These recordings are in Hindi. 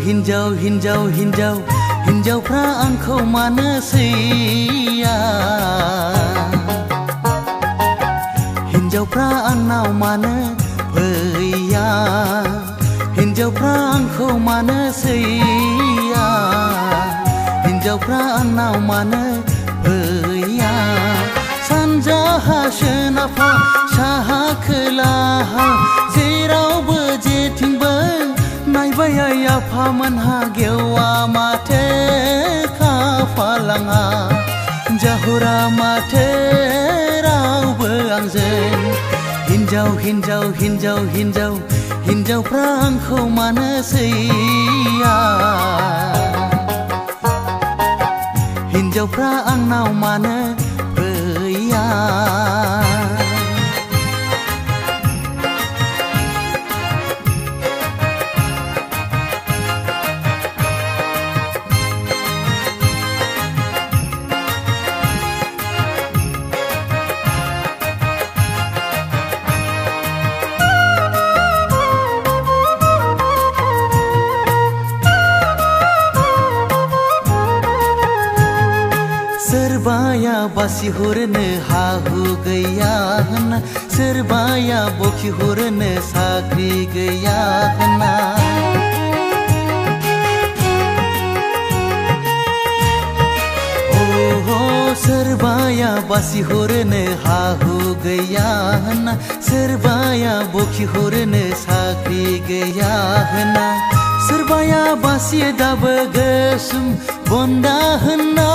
हिन्जाव हिन्जाव हिन्जाव हिन्जावफ्रा आंखौ मानो सैया हिन्जावफ्रा आंनाव मानो फैया हिन्जावफ्रा आंखौ मानो सैया हिन्जावफ्रा आंनाव मानो फैया सानजाहा सोनाबहा साहा खोलाहा जेरावबो जेथिंबो नायबाय आइ आफामोनहा गेवा माथो खाफालाङा जाहुरा माथो रावबो आंजों हिन्जाव हिन्जाव हिन्जाव हिन्जाव हिन्जावफ्रा आंखौ मानो सैया हिन्जावफ्रा आंनाव मानो फैया सोरबाया बासि हरनो हा हु गैया होनना सोरबाया बखि हरनो साख्रि गैया होनना सोरबाया बासि हरनो हा हु गैया होनना सोरबाया बखि हरनो साख्रि गैया होनना सोरबाया बासि दाबो गोसोम बन्दा होनना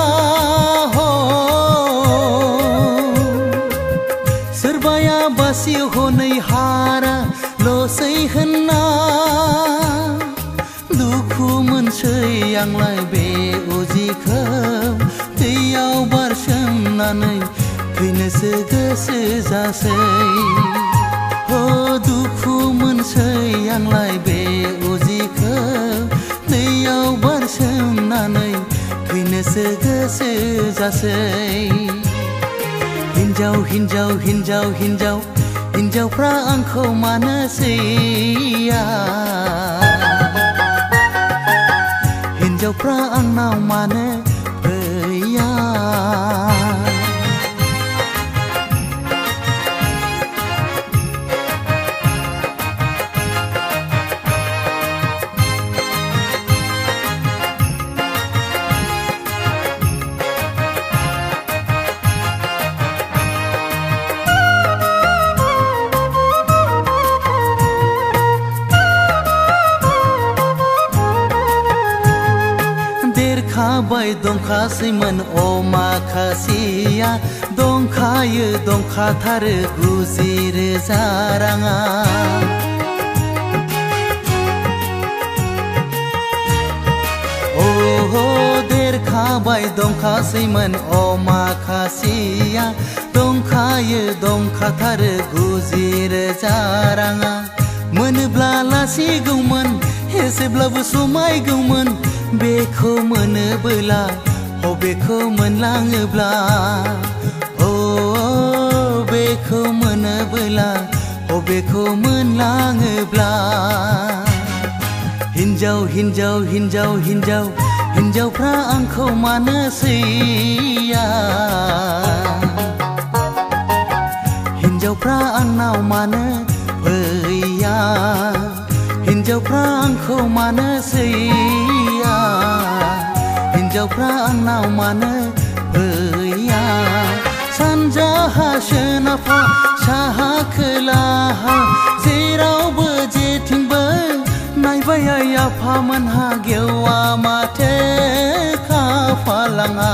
सोरबाया बासि हनै हारा लसै होनना दुखु मोनसै आंलाय बे उजिखौ दैयाव बारसोमनानै थैनोसो गोसो जासै दुखु मोनसै आंलाय बे उजिखौ दैयाव बारसोमनानै थैनोसो गोसो जासै हिन्जाव हिन्जाव हिन्जाव हिन्जाव हिन्जावफ्रा आंखौ मानो सैया हिन्जावफ्रा आंनाव मानो फैया देरखाबाय दंखासैमोन अ माखासेया दंखायो दंखाथारो 90,000 राङा देरखाबाय दंखासैमोन अ माखासेया दंखायो दंखाथारो 90,000 राङा मोनोब्ला लासिगौमोन एसेब्लाबो समायगौमोन बेखौ मोनोबोला बेखौ मोनलाङोब्ला बेखौ मोनोबोला बेखौ मोनलाङोब्ला हिन्जाव हिन्जाव हिन्जाव हिन्जाव हिन्जावफ्रा आंखौ मानो सैया हिन्जावफ्रा आंनाव मानो फैया हिन्जावफ्रा आंखौ मानो सैया हिन्जावफ्रा आंनाव मानो फैया सानजाहा सोनाबहा साहा खोलाहा जेरावबो जेथिंबो नायबाय आइ आफामोनहा गेवा माथो खाफालाङा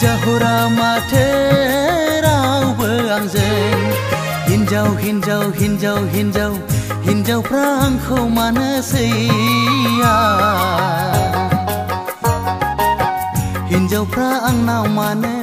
जाहुरा माथो रावबो आंजों हिन्जाव हिन्जाव हिन्जाव हिन्जाव हिन्जावफ्रा आंखौ मानो सैया हिन्जावफ्रा आंनाव मानो